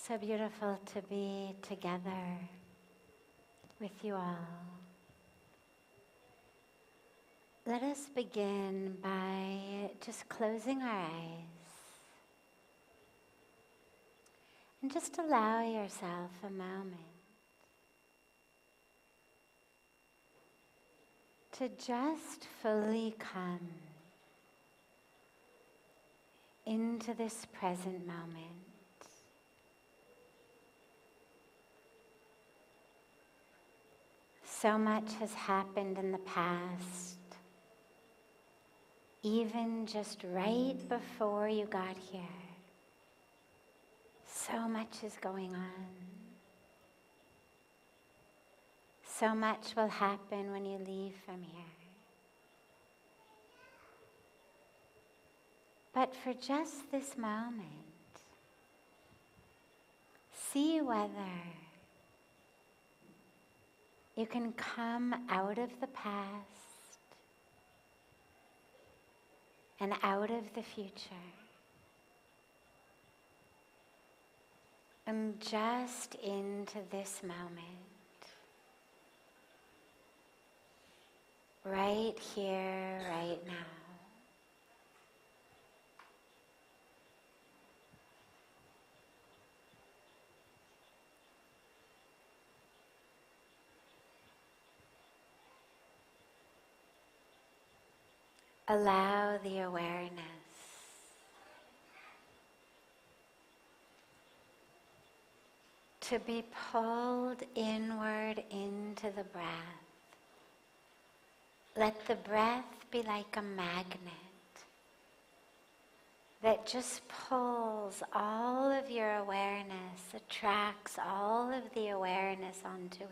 So beautiful to be together with you all. Let us begin by just closing our eyes and just allow yourself a moment to just fully come into this present moment. So much has happened in the past, even just right before you got here. So much is going on. So much will happen when you leave from here. But for just this moment, see whether you can come out of the past and out of the future and just into this moment, right here, right now. Allow the awareness to be pulled inward into the breath. Let the breath be like a magnet that just pulls all of your awareness, attracts all of the awareness onto it.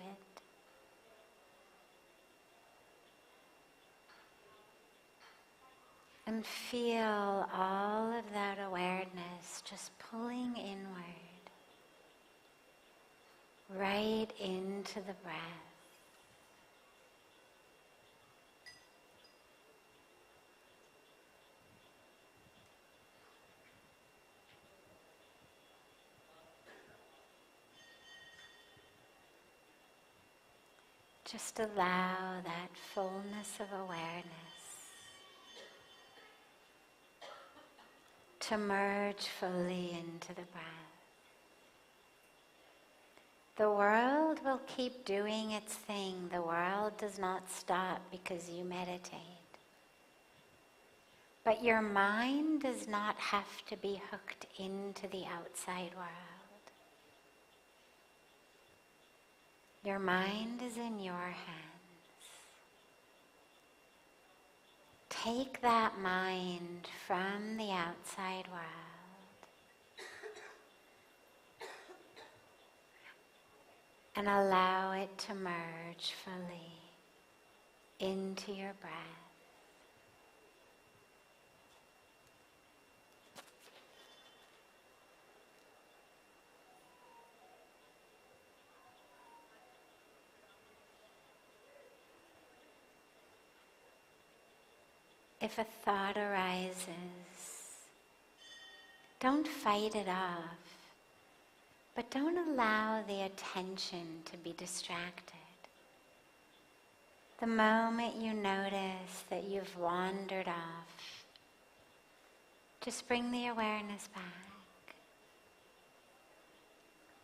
And feel all of that awareness just pulling inward, right into the breath. Just allow that fullness of awareness to merge fully into the breath. The world will keep doing its thing. The world does not stop because you meditate. But your mind does not have to be hooked into the outside world. Your mind is in your hands. Take that mind from the outside world and allow it to merge fully into your breath. If a thought arises, don't fight it off, but don't allow the attention to be distracted. The moment you notice that you've wandered off, just bring the awareness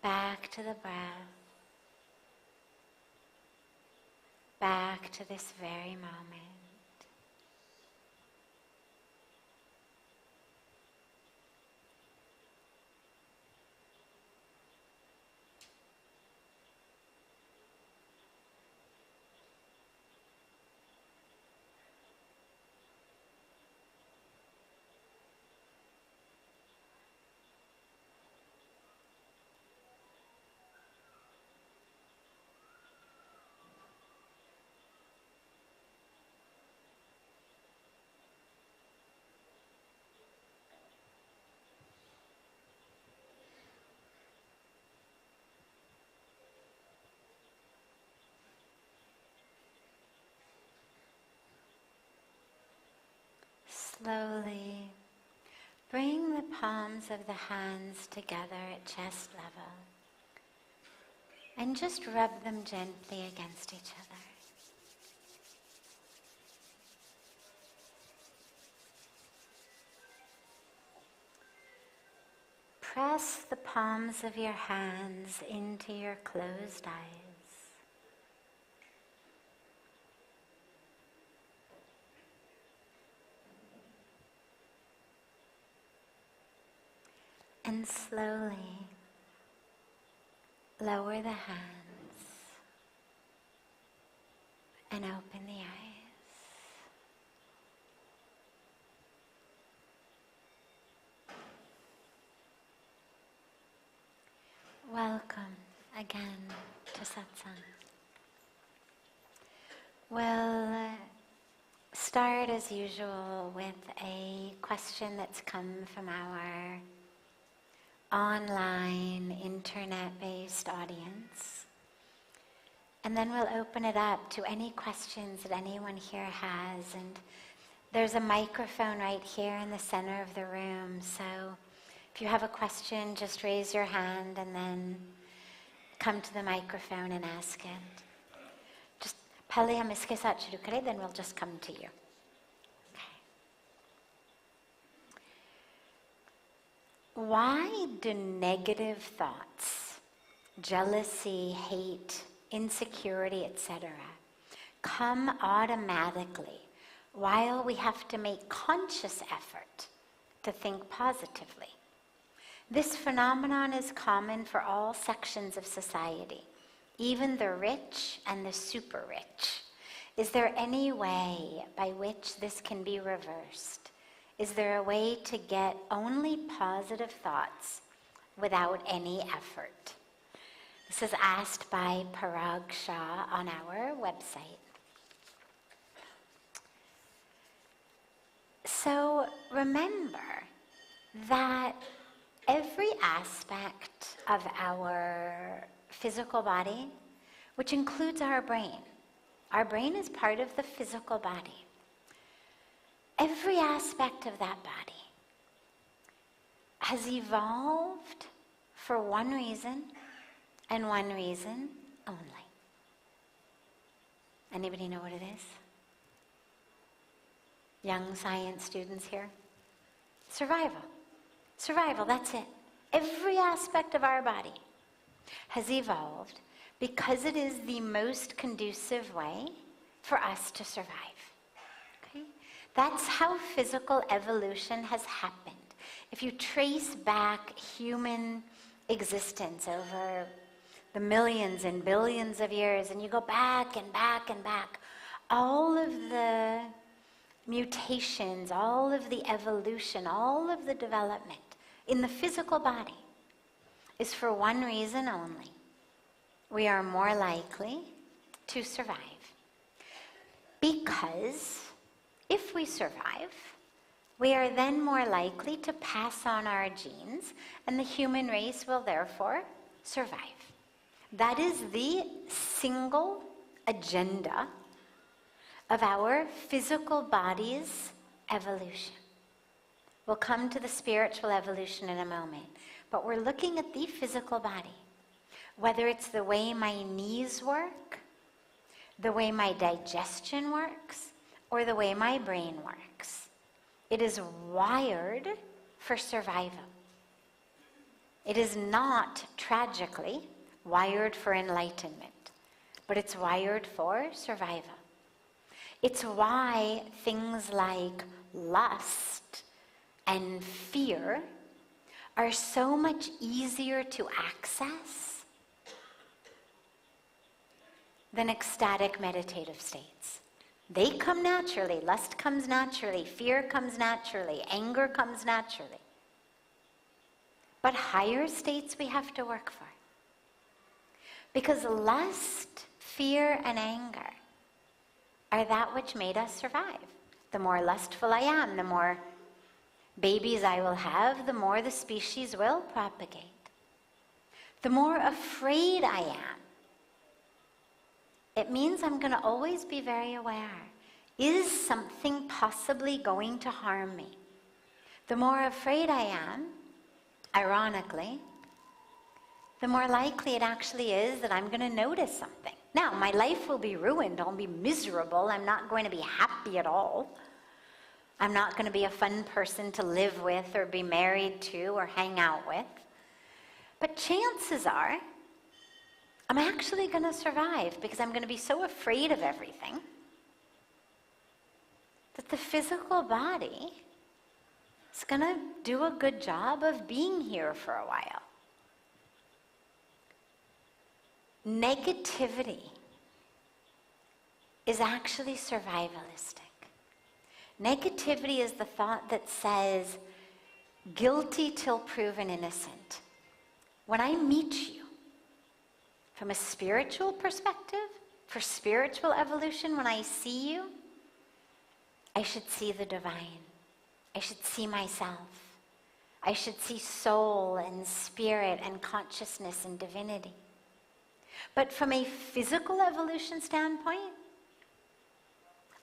back to the breath, back to this very moment. Slowly bring the palms of the hands together at chest level and just rub them gently against each other. Press the palms of your hands into your closed eyes. And slowly lower the hands and open the eyes. Welcome again to Satsang. We'll start as usual with a question that's come from our online, internet-based audience. And then we'll open it up to any questions that anyone here has. And there's a microphone right here in the center of the room, so if you have a question, just raise your hand and then come to the microphone and ask it. Just pali hamiske sachurukare, then we'll just come to you. Okay. Why do negative thoughts, jealousy, hate, insecurity, etc., come automatically while we have to make conscious effort to think positively? This phenomenon is common for all sections of society, even the rich and the super rich. Is there any way by which this can be reversed? Is there a way to get only positive thoughts without any effort? This is asked by Parag Shah on our website. So remember that every aspect of our physical body, which includes our brain is part of the physical body. Every aspect of that body has evolved for one reason and one reason only. Anybody know what it is? Young science students here? Survival. Survival, that's it. Every aspect of our body has evolved because it is the most conducive way for us to survive. Okay? That's how physical evolution has happened. If you trace back human existence over the millions and billions of years, and you go back and back and back, all of the mutations, all of the evolution, all of the development in the physical body is for one reason only. We are more likely to survive. Because if we survive, we are then more likely to pass on our genes, and the human race will therefore survive. That is the single agenda of our physical body's evolution. We'll come to the spiritual evolution in a moment, but we're looking at the physical body. Whether it's the way my knees work, the way my digestion works, or the way my brain works, it is wired for survival. It is not, tragically, wired for enlightenment, but it's wired for survival. It's why things like lust and fear are so much easier to access than ecstatic meditative states. They come naturally. Lust comes naturally. Fear comes naturally. Anger comes naturally. But higher states we have to work for. Because lust, fear, and anger are that which made us survive. The more lustful I am, the more babies I will have, the more the species will propagate. The more afraid I am, it means I'm going to always be very aware. Is something possibly going to harm me? the more afraid I am, ironically, the more likely it actually is that I'm going to notice something. Now, my life will be ruined. I'll be miserable. I'm not going to be happy at all. I'm not going to be a fun person to live with or be married to or hang out with. But chances are, I'm actually going to survive because I'm going to be so afraid of everything that the physical body is going to do a good job of being here for a while. Negativity is actually survivalistic. Negativity is the thought that says, guilty till proven innocent. When I meet you, from a spiritual perspective, for spiritual evolution, when I see you, I should see the divine. I should see myself. I should see soul and spirit and consciousness and divinity. But from a physical evolution standpoint,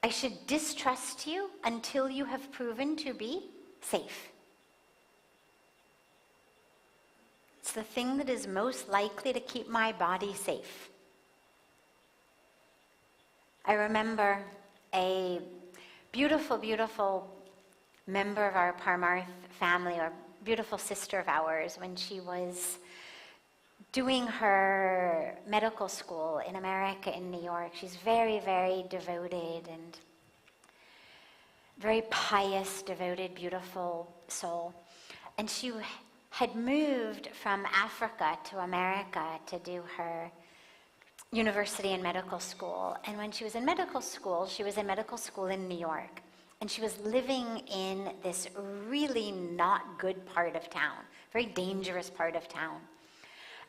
I should distrust you until you have proven to be safe. It's the thing that is most likely to keep my body safe. I remember a beautiful, beautiful member of our Parmarth family, or beautiful sister of ours, when she was doing her medical school in America, in New York. She's very, very devoted and very pious, devoted, beautiful soul. And she had moved from Africa to America to do her university and medical school. And when she was in medical school, she was in medical school in New York. And she was living in this really not good part of town, very dangerous part of town.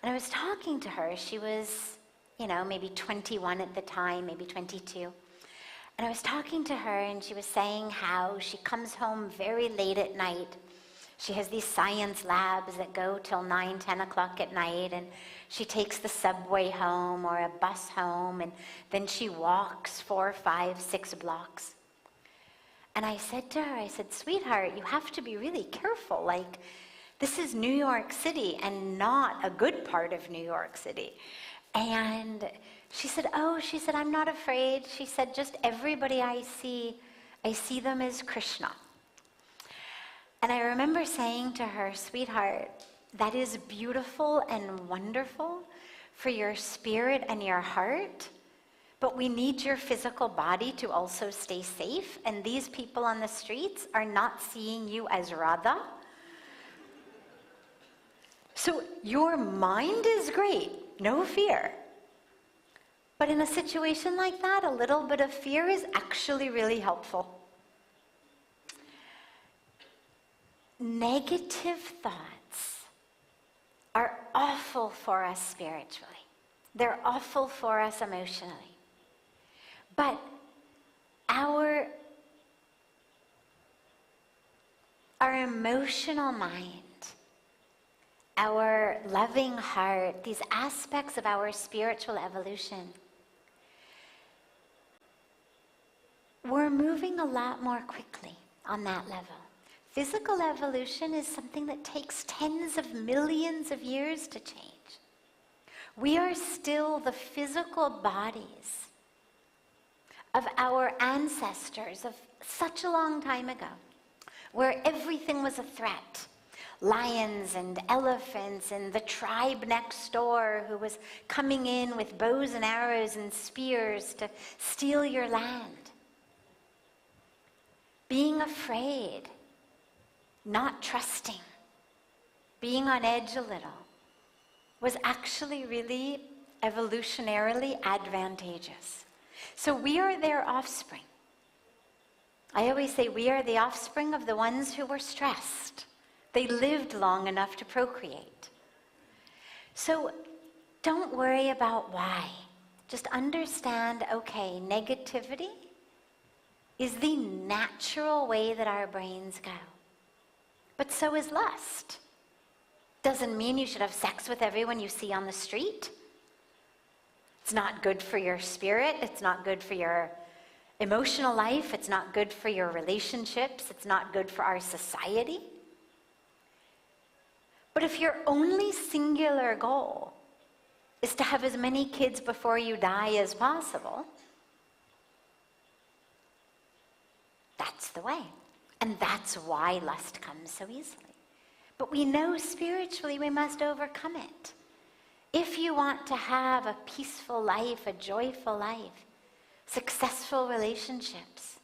And I was talking to her. She was, maybe 21 at the time, maybe 22. And I was talking to her, and she was saying how she comes home very late at night. She has these science labs that go till 9, 10 o'clock at night, and she takes the subway home or a bus home, and then she walks 4, 5, 6 blocks. And I said to her, I said, sweetheart, you have to be really careful. Like, this is New York City and not a good part of New York City. And she said, I'm not afraid. She said, just everybody I see them as Krishna. And I remember saying to her, sweetheart, that is beautiful and wonderful for your spirit and your heart, but we need your physical body to also stay safe, and these people on the streets are not seeing you as Radha. So your mind is great, no fear. But in a situation like that, a little bit of fear is actually really helpful. Negative thoughts are awful for us spiritually. They're awful for us emotionally. But our emotional mind, our loving heart, these aspects of our spiritual evolution, we're moving a lot more quickly on that level. Physical evolution is something that takes tens of millions of years to change. We are still the physical bodies of our ancestors of such a long time ago, where everything was a threat. Lions and elephants and the tribe next door who was coming in with bows and arrows and spears to steal your land. Being afraid, not trusting, being on edge a little, was actually really evolutionarily advantageous. So we are their offspring. I always say we are the offspring of the ones who were stressed. They lived long enough to procreate. So don't worry about why. Just understand, okay, negativity is the natural way that our brains go. But so is lust. Doesn't mean you should have sex with everyone you see on the street. It's not good for your spirit. It's not good for your emotional life, it's not good for your relationships, it's not good for our society. But if your only singular goal is to have as many kids before you die as possible, that's the way. And that's why lust comes so easily. But we know spiritually we must overcome it. If you want to have a peaceful life, a joyful life, successful relationships,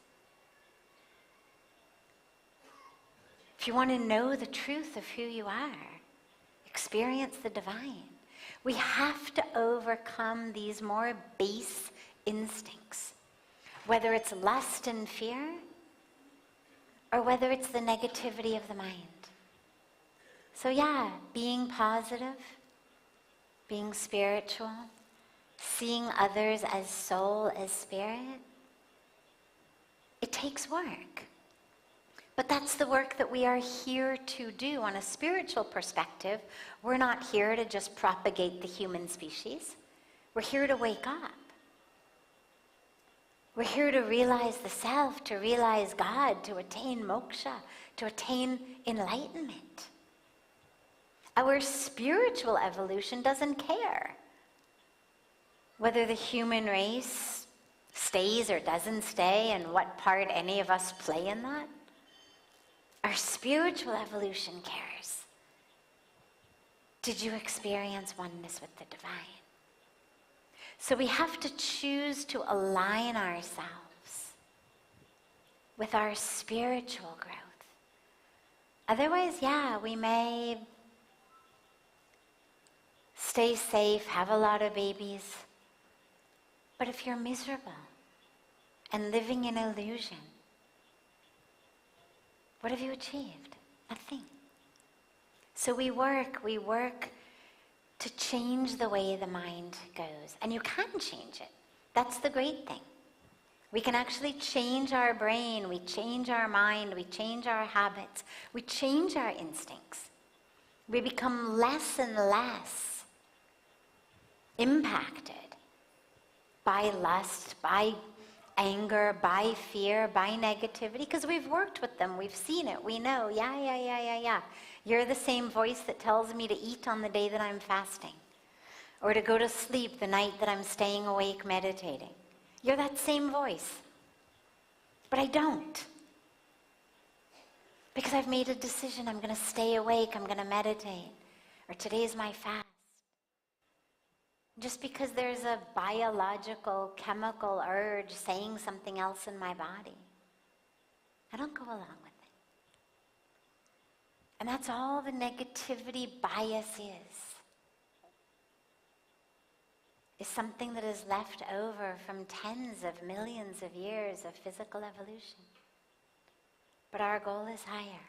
if you want to know the truth of who you are, experience the divine, we have to overcome these more base instincts, whether it's lust and fear, or whether it's the negativity of the mind. So yeah, being positive, being spiritual, seeing others as soul, as spirit, it takes work. But that's the work that we are here to do. On a spiritual perspective, we're not here to just propagate the human species. We're here to wake up. We're here to realize the self, to realize God, to attain moksha, to attain enlightenment. Our spiritual evolution doesn't care whether the human race stays or doesn't stay and what part any of us play in that. Our spiritual evolution cares. Did you experience oneness with the divine? So we have to choose to align ourselves with our spiritual growth. Otherwise, yeah, we may stay safe, have a lot of babies, but if you're miserable and living in illusion, what have you achieved? Nothing. So we work to change the way the mind goes. And you can change it. That's the great thing. We can actually change our brain, we change our mind, we change our habits, we change our instincts. We become less and less impacted by lust, by anger, by fear, by negativity, because we've worked with them, we've seen it, we know, yeah. You're the same voice that tells me to eat on the day that I'm fasting, or to go to sleep the night that I'm staying awake meditating. You're that same voice. But I don't. Because I've made a decision, I'm going to stay awake, I'm going to meditate, or today's my fast. Just because there's a biological, chemical urge saying something else in my body, I don't go along with it. And that's all the negativity bias is something that is left over from tens of millions of years of physical evolution. But our goal is higher.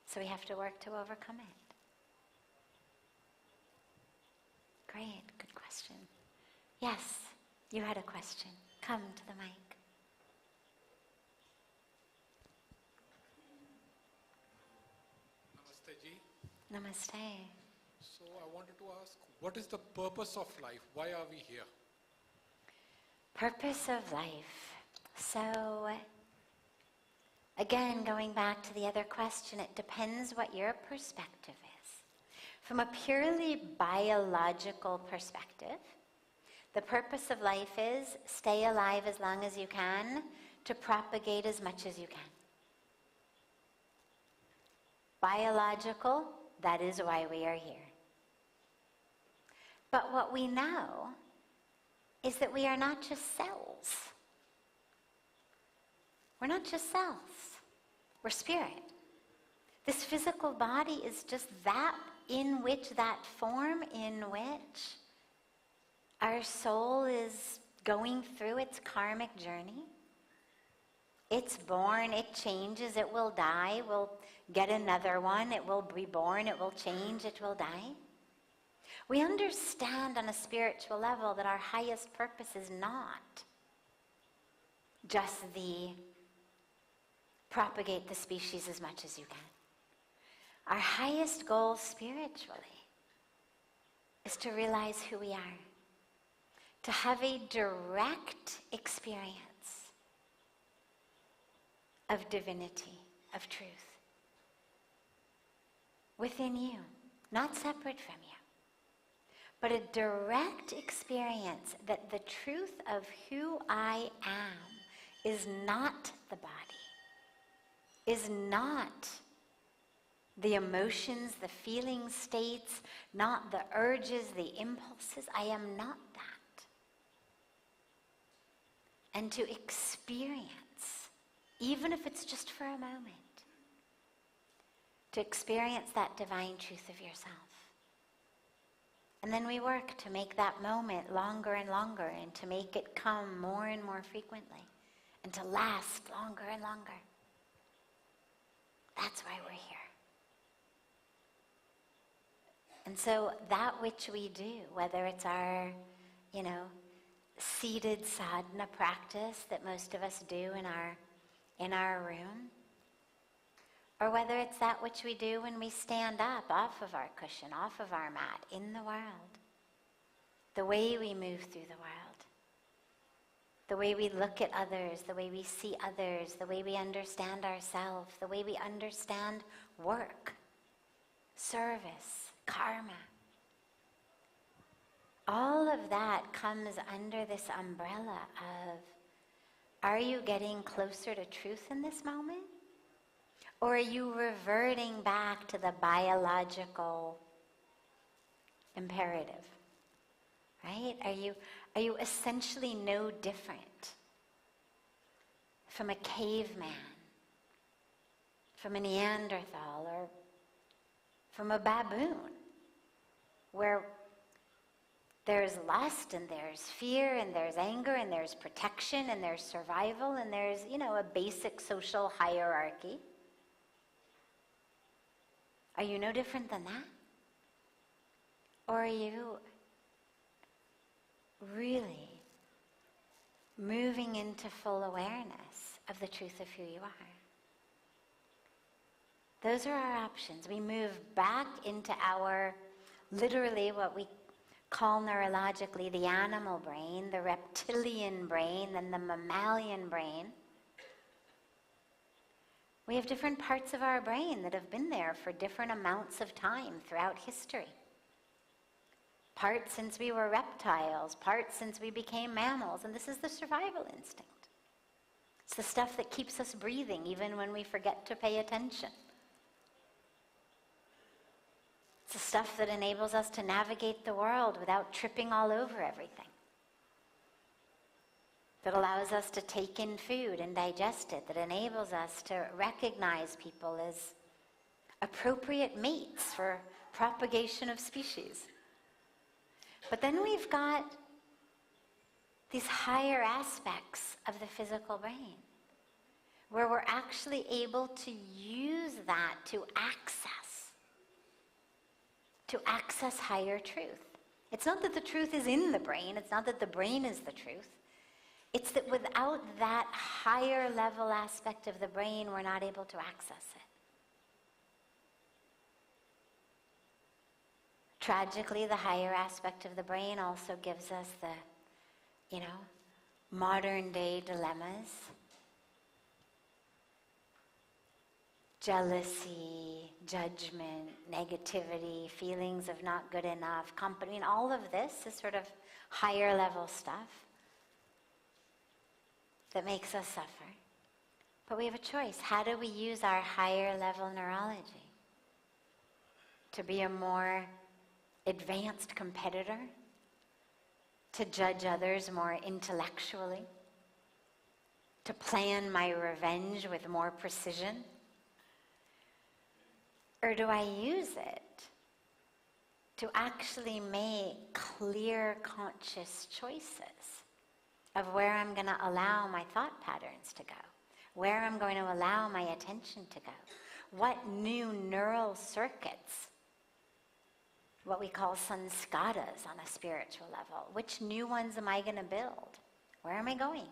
So we have to work to overcome it. Great, good question. Yes, you had a question. Come to the mic. Namaste ji. Namaste. So I wanted to ask, what is the purpose of life? Why are we here? Purpose of life. So, again, going back to the other question, it depends what your perspective is. From a purely biological perspective, the purpose of life is stay alive as long as you can to propagate as much as you can. Biological, that is why we are here. But what we know is that we are not just cells. We're not just cells. We're spirit. This physical body is just that form in which our soul is going through its karmic journey. It's born, it changes, it will die, we'll get another one, it will be born, it will change, it will die. We understand on a spiritual level that our highest purpose is not just the propagate the species as much as you can. Our highest goal spiritually is to realize who we are, to have a direct experience of divinity, of truth, within you, not separate from you, but a direct experience that the truth of who I am is not the body, is not the emotions, the feeling states, not the urges, the impulses. I am not that. And to experience, even if it's just for a moment, to experience that divine truth of yourself. And then we work to make that moment longer and longer, and to make it come more and more frequently, and to last longer and longer. That's why we're here. And so that which we do, whether it's our, seated sadhana practice that most of us do in our room, or whether it's that which we do when we stand up off of our cushion, off of our mat, in the world, the way we move through the world, the way we look at others, the way we see others, the way we understand ourselves, the way we understand work, service, karma. All of that comes under this umbrella of, are you getting closer to truth in this moment? Or are you reverting back to the biological imperative? Right? Are you essentially no different from a caveman, from a Neanderthal, or from a baboon, where there's lust and there's fear and there's anger and there's protection and there's survival and there's, a basic social hierarchy? Are you no different than that? Or are you really moving into full awareness of the truth of who you are? Those are our options. We move back into our, literally what we call neurologically the animal brain, the reptilian brain, then the mammalian brain. We have different parts of our brain that have been there for different amounts of time throughout history. Parts since we were reptiles, parts since we became mammals, and this is the survival instinct. It's the stuff that keeps us breathing even when we forget to pay attention. It's the stuff that enables us to navigate the world without tripping all over everything. That allows us to take in food and digest it, that enables us to recognize people as appropriate mates for propagation of species. But then we've got these higher aspects of the physical brain, where we're actually able to use that to access higher truth. It's not that the truth is in the brain, it's not that the brain is the truth. It's that without that higher level aspect of the brain, we're not able to access it. Tragically, the higher aspect of the brain also gives us the, modern day dilemmas. Jealousy, judgment, negativity, feelings of not good enough, company, and all of this is sort of higher level stuff that makes us suffer. But we have a choice. How do we use our higher level neurology to be a more advanced competitor, to judge others more intellectually, to plan my revenge with more precision? Or do I use it to actually make clear, conscious choices of where I'm going to allow my thought patterns to go, where I'm going to allow my attention to go, what new neural circuits, what we call sanskaras on a spiritual level, which new ones am I going to build? Where am I going?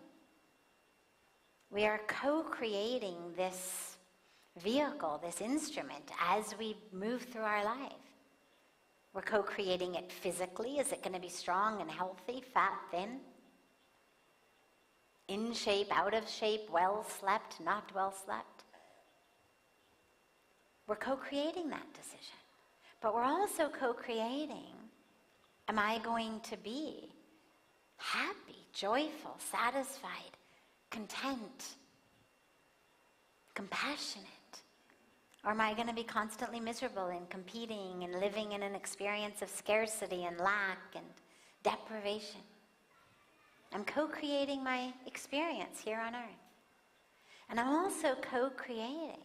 We are co-creating this vehicle, this instrument, as we move through our life. We're co-creating it physically. Is it going to be strong and healthy, fat, thin? In shape, out of shape, well slept, not well slept? We're co-creating that decision. But we're also co-creating, am I going to be happy, joyful, satisfied, content, compassionate? Or am I going to be constantly miserable and competing and living in an experience of scarcity and lack and deprivation? I'm co-creating my experience here on earth. And I'm also co-creating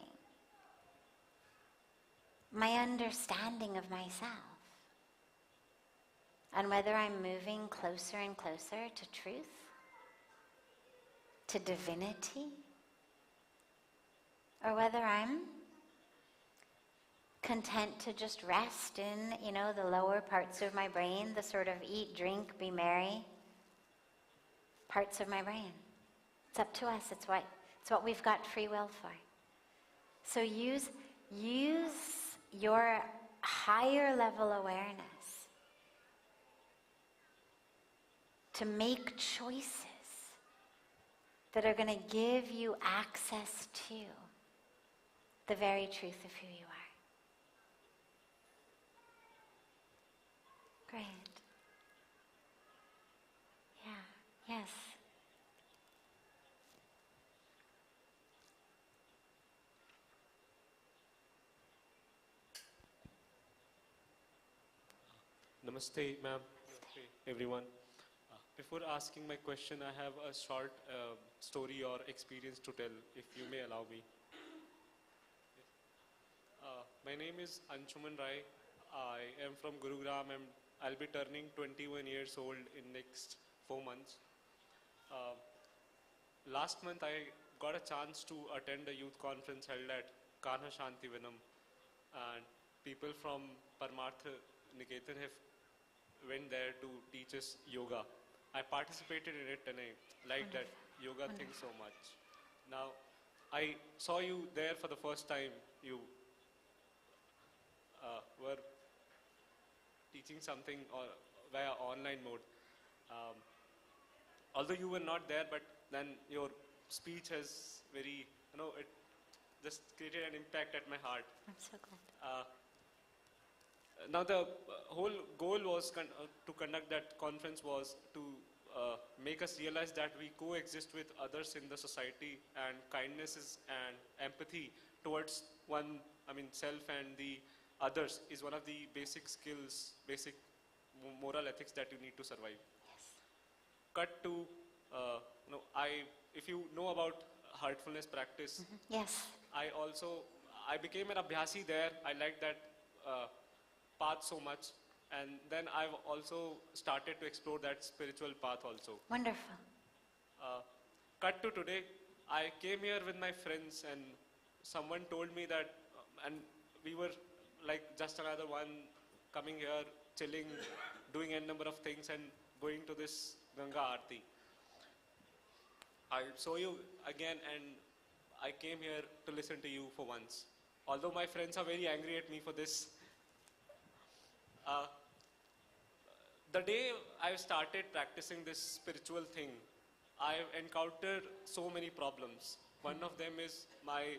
my understanding of myself. And whether I'm moving closer and closer to truth, to divinity, or whether I'm content to just rest in, the lower parts of my brain, the sort of eat, drink, be merry parts of my brain. It's up to us. It's what we've got free will for. So use your higher level awareness to make choices that are going to give you access to the very truth of who you are. Great. Yeah, yes. Namaste, ma'am. Namaste, everyone. Before asking my question, I have a short story or experience to tell, if you may allow me. My name is Anshuman Rai. I am from Gurugram and I'll be turning 21 years old in next 4 months. Last month I got a chance to attend a youth conference held at Kanha Shantivanam, and people from Parmarth Niketan have went there to teach us yoga. I participated in it and I liked that yoga thing so much. Now, I saw you there for the first time. You were teaching something via online mode. Although you were not there, but then your speech has very, it just created an impact at my heart. I'm so glad. Now the whole goal was to conduct that conference was to make us realize that we coexist with others in the society, and kindness and empathy towards self and the others is one of the basic skills, basic moral ethics that you need to survive. Yes. Cut to, if you know about heartfulness practice. Mm-hmm. Yes. I became an abhyasi there. I liked that path so much, and then I've also started to explore that spiritual path also. Wonderful. Cut to today, I came here with my friends and someone told me that, and we were like just another one coming here, chilling, doing a number of things and going to this Ganga Aarti. I saw you again and I came here to listen to you for once. Although my friends are very angry at me for this. The day I started practicing this spiritual thing, I've encountered so many problems. One of them is my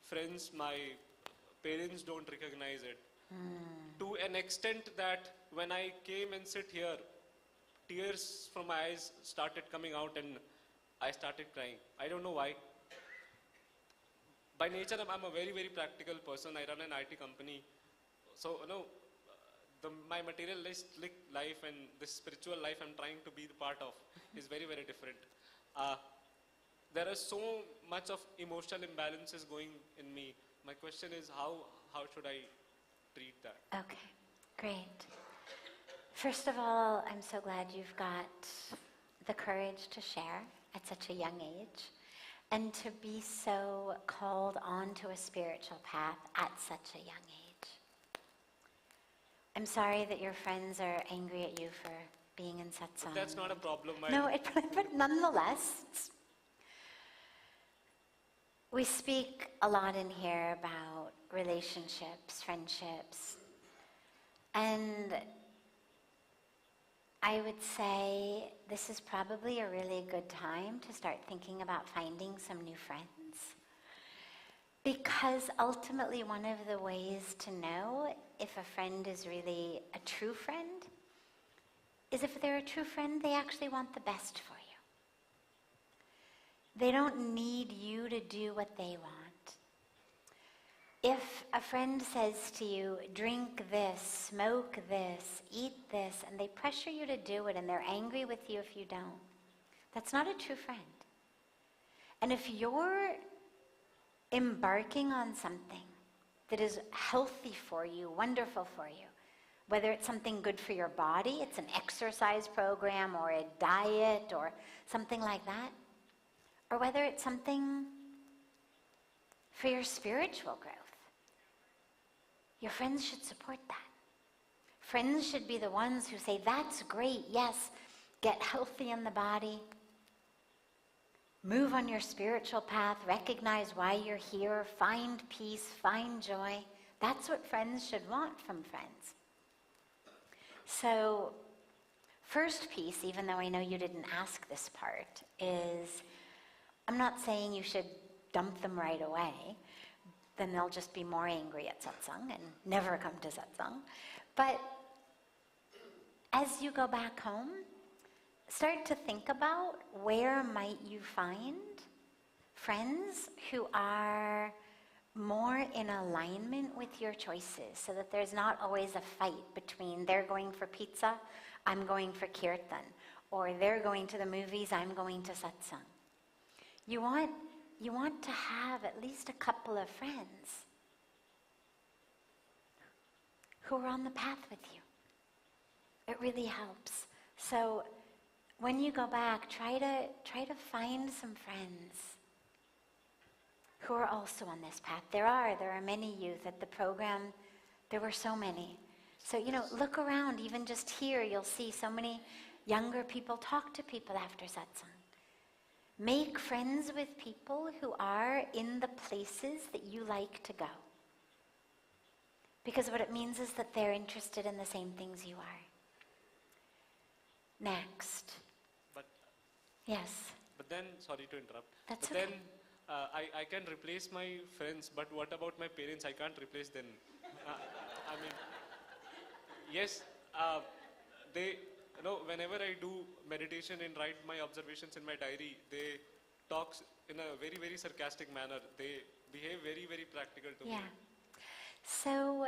friends, my parents don't recognize it. To an extent that when I came and sit here, tears from my eyes started coming out and I started crying. I don't know why. By nature, I'm a very, very practical person. I run an IT company. So, my materialistic life and this spiritual life I'm trying to be the part of is very, very different. There are so much of emotional imbalances going in me. My question is, how should I treat that? Okay, great. First of all, I'm so glad you've got the courage to share at such a young age and to be so called onto a spiritual path at such a young age. I'm sorry that your friends are angry at you for being in satsang. But that's not a problem. No, but nonetheless, we speak a lot in here about relationships, friendships, And I would say this is probably a really good time to start thinking about finding some new friends. Because ultimately one of the ways to know if a friend is really a true friend is if they're a true friend, they actually want the best for you. They don't need you to do what they want. If a friend says to you, drink this, smoke this, eat this, and they pressure you to do it and they're angry with you if you don't, that's not a true friend. And if you're embarking on something that is healthy for you, wonderful for you, whether it's something good for your body, it's an exercise program or a diet or something like that, or whether it's something for your spiritual growth, your friends should support that. Friends should be the ones who say, that's great, yes, get healthy in the body, move on your spiritual path, recognize why you're here, find peace, find joy. That's what friends should want from friends. So, first piece, even though I know you didn't ask this part, is I'm not saying you should dump them right away. Then they'll just be more angry at satsang and never come to satsang. But as you go back home, start to think about where might you find friends who are more in alignment with your choices, so that there's not always a fight between they're going for pizza, I'm going for kirtan, or they're going to the movies, I'm going to satsang. You want to have at least a couple of friends who are on the path with you. It really helps. So when you go back, try to find some friends who are also on this path. There are many youth at the program. There were so many. So, look around, even just here, you'll see so many younger people. Talk to people after satsang. Make friends with people who are in the places that you like to go. Because what it means is that they're interested in the same things you are. Next. Yes. But then, sorry to interrupt. That's but okay. Then I can replace my friends, but what about my parents? I can't replace them. Yes, they, whenever I do meditation and write my observations in my diary, they talk in a very, very sarcastic manner. They behave very, very practical to me. Yeah. So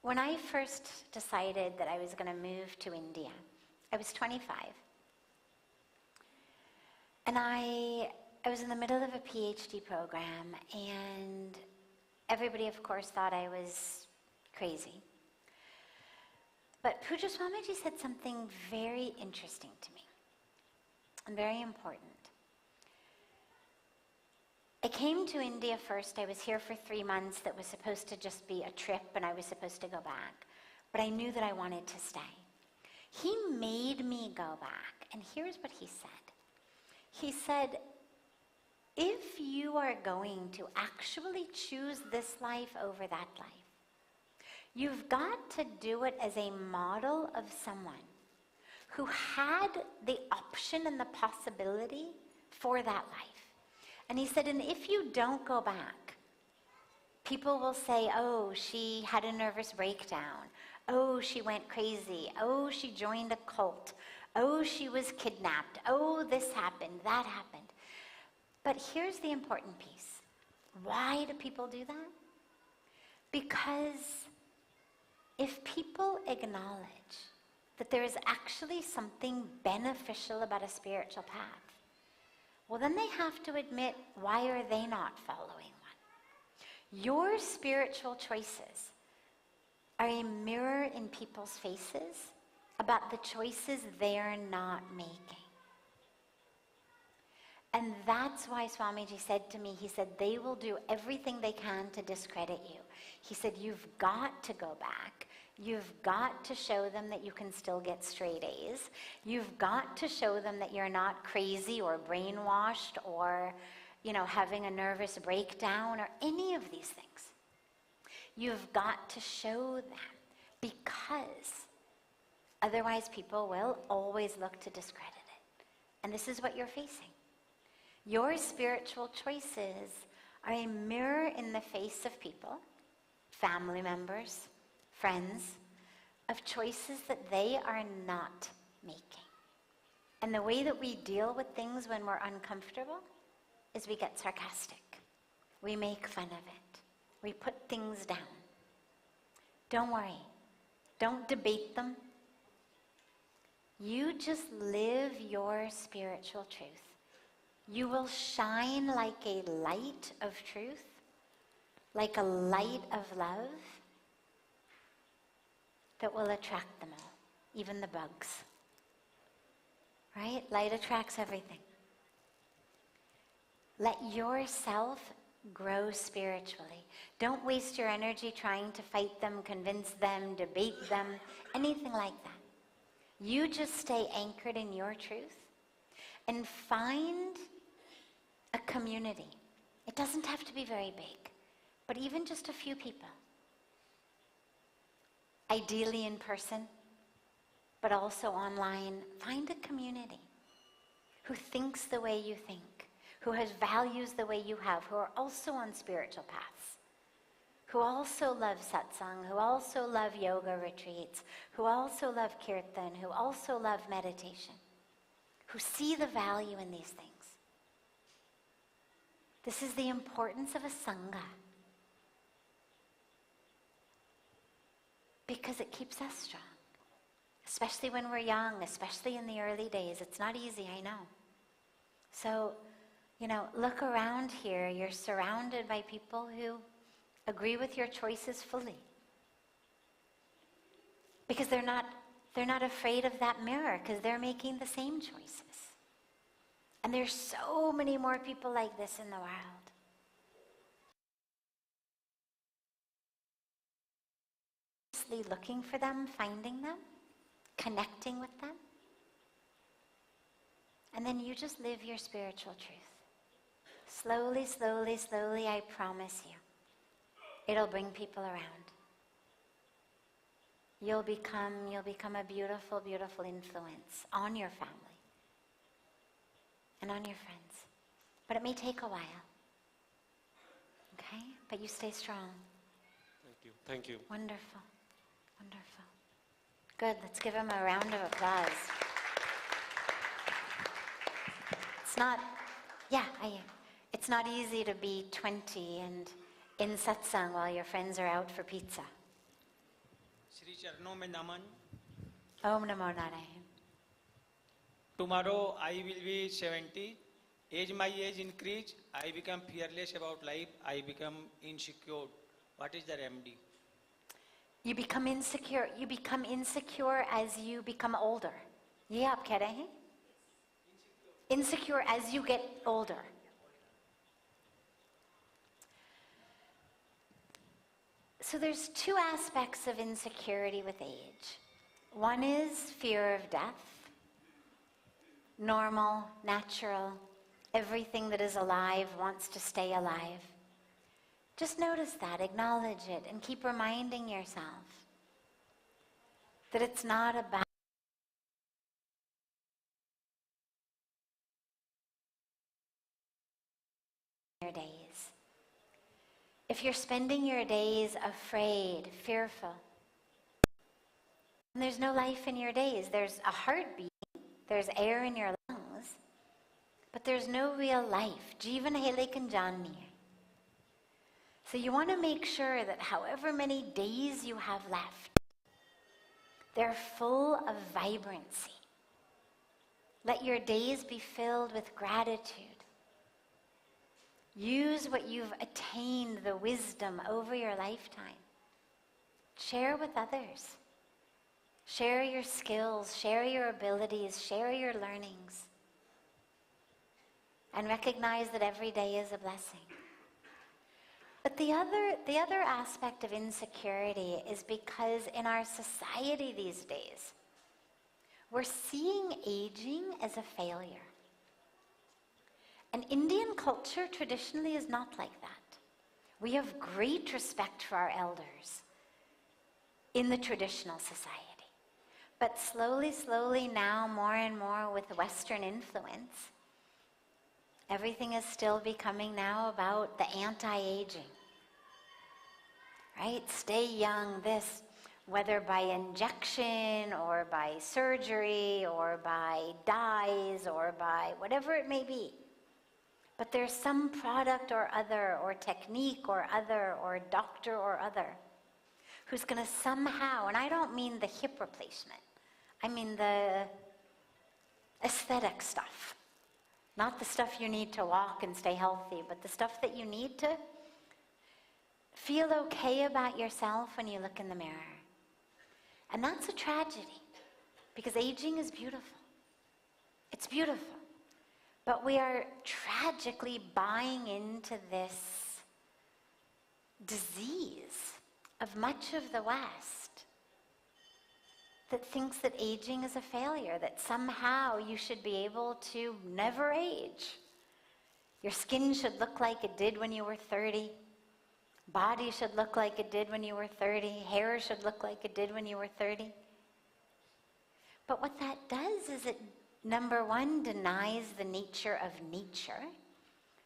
when I first decided that I was going to move to India, I was 25. And I was in the middle of a PhD program, and everybody, of course, thought I was crazy. But Pujya Swamiji said something very interesting to me, and very important. I came to India first. I was here for 3 months. That was supposed to just be a trip, and I was supposed to go back. But I knew that I wanted to stay. He made me go back, and here's what he said. He said, if you are going to actually choose this life over that life, you've got to do it as a model of someone who had the option and the possibility for that life. And he said, and if you don't go back, people will say, oh, she had a nervous breakdown. Oh, she went crazy. Oh, she joined a cult. Oh, she was kidnapped. Oh, this happened, that happened. But here's the important piece. Why do people do that? Because if people acknowledge that there is actually something beneficial about a spiritual path, well, then they have to admit, why are they not following one? Your spiritual choices are a mirror in people's faces about the choices they're not making. And that's why Swamiji said to me, he said, they will do everything they can to discredit you. He said, you've got to go back. You've got to show them that you can still get straight A's. You've got to show them that you're not crazy or brainwashed or, having a nervous breakdown or any of these things. You've got to show them, because otherwise people will always look to discredit it. And this is what you're facing. Your spiritual choices are a mirror in the face of people, family members, friends, of choices that they are not making. And the way that we deal with things when we're uncomfortable is we get sarcastic. We make fun of it. We put things down. Don't worry. Don't debate them. You just live your spiritual truth. You will shine like a light of truth, like a light of love that will attract them all, even the bugs. Right? Light attracts everything. Let yourself grow spiritually. Don't waste your energy trying to fight them, convince them, debate them, anything like that. You just stay anchored in your truth and find a community. It doesn't have to be very big, but even just a few people. Ideally in person, but also online. Find a community who thinks the way you think, who has values the way you have, who are also on spiritual paths, who also love satsang, who also love yoga retreats, who also love kirtan, who also love meditation, who see the value in these things. This is the importance of a sangha, because it keeps us strong, especially when we're young, especially in the early days. It's not easy, I know. So, look around here. You're surrounded by people who agree with your choices fully, because they're not afraid of that mirror, because they're making the same choices. And there's so many more people like this in the world. Looking for them, finding them, connecting with them. And then you just live your spiritual truth. Slowly, slowly, slowly, I promise you, it'll bring people around. You'll become a beautiful, beautiful influence on your family and on your friends. But it may take a while. Okay? But you stay strong. Thank you. Thank you. Wonderful. Wonderful. Good. Let's give him a round of applause. It's not easy to be 20 and in satsang while your friends are out for pizza. Shri Charno mein naman. Om Namo Narayana. Tomorrow I will be 70. As my age increase, I become fearless about life. I become insecure. What is the remedy? You become insecure. You become insecure as you become older. ये आप कह रहे हैं? Insecure as you get older. So there's two aspects of insecurity with age. One is fear of death. Normal, natural, everything that is alive wants to stay alive. Just notice that, acknowledge it, and keep reminding yourself that it's not about your days. If you're spending your days afraid, fearful, and there's no life in your days, there's a heartbeat, there's air in your lungs, but there's no real life. Jeevan hai lekin jaan nahi hai. So you want to make sure that however many days you have left, they're full of vibrancy. Let your days be filled with gratitude. Use what you've attained, the wisdom over your lifetime. Share with others. Share your skills, share your abilities, share your learnings. And recognize that every day is a blessing. But the other aspect of insecurity is because in our society these days, we're seeing aging as a failure. And Indian culture traditionally is not like that. We have great respect for our elders in the traditional society. But slowly, slowly now, more and more with Western influence, everything is still becoming now about the anti-aging. Right? Stay young, this, whether by injection or by surgery or by dyes or by whatever it may be. But there's some product or other or technique or other or doctor or other who's going to somehow, and I don't mean the hip replacement, I mean the aesthetic stuff. Not the stuff you need to walk and stay healthy, but the stuff that you need to feel okay about yourself when you look in the mirror. And that's a tragedy, because aging is beautiful. It's beautiful. But we are tragically buying into this disease of much of the West that thinks that aging is a failure, that somehow you should be able to never age. Your skin should look like it did when you were 30. Body should look like it did when you were 30. Hair should look like it did when you were 30. But what that does is it, number one, denies the nature of nature,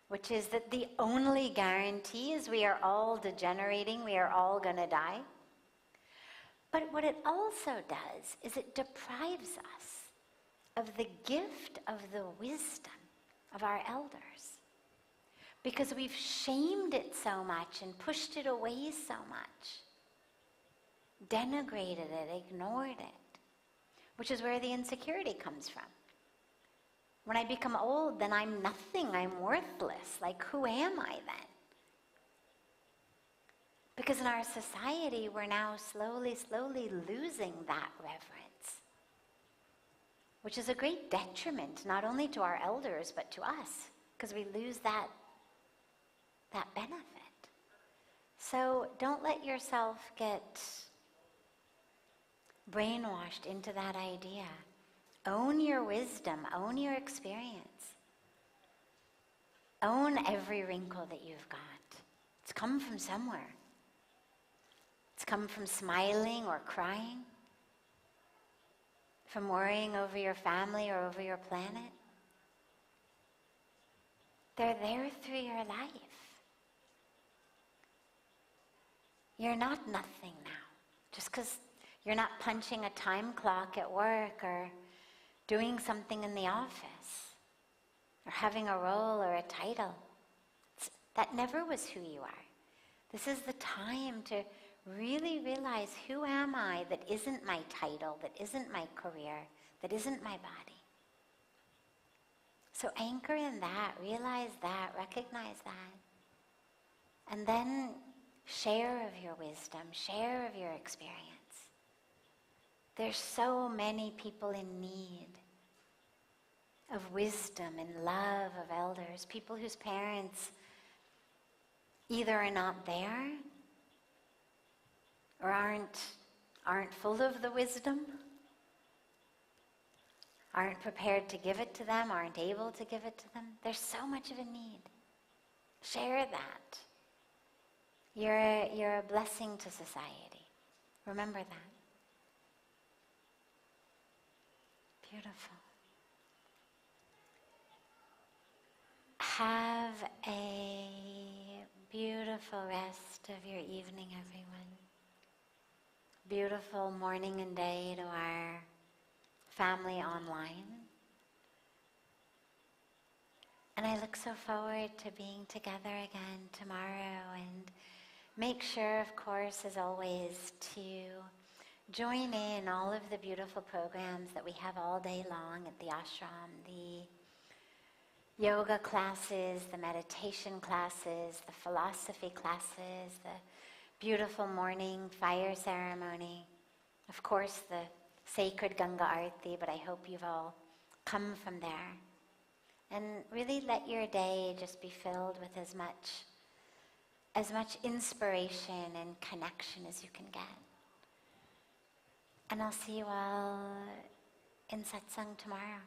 which is that the only guarantee is we are all degenerating, we are all going to die. But what it also does is it deprives us of the gift of the wisdom of our elders. Because we've shamed it so much and pushed it away so much, denigrated it, ignored it, which is where the insecurity comes from. When I become old, then I'm nothing, I'm worthless. Like, who am I then? Because in our society, we're now slowly, slowly losing that reverence, which is a great detriment, not only to our elders, but to us, because we lose that benefit. So don't let yourself get brainwashed into that idea. Own your wisdom, own your experience. Own every wrinkle that you've got. It's come from somewhere. It's come from smiling or crying, from worrying over your family or over your planet. They're there through your life. You're not nothing now. Just because you're not punching a time clock at work or doing something in the office or having a role or a title. That never was who you are. This is the time to really realize, who am I that isn't my title, that isn't my career, that isn't my body. So anchor in that, realize that, recognize that, and then share of your wisdom, share of your experience. There's so many people in need of wisdom and love of elders, people whose parents either are not there or aren't full of the wisdom, aren't prepared to give it to them, aren't able to give it to them. There's so much of a need. Share that. You're a blessing to society. Remember that. Beautiful. Have a beautiful rest of your evening, everyone. Beautiful morning and day to our family online. And I look so forward to being together again tomorrow, and make sure, of course, as always, to join in all of the beautiful programs that we have all day long at the ashram, the yoga classes, the meditation classes, the philosophy classes, the beautiful morning fire ceremony, of course the sacred Ganga Arati, but I hope you've all come from there. And really let your day just be filled with as much inspiration and connection as you can get. And I'll see you all in satsang tomorrow.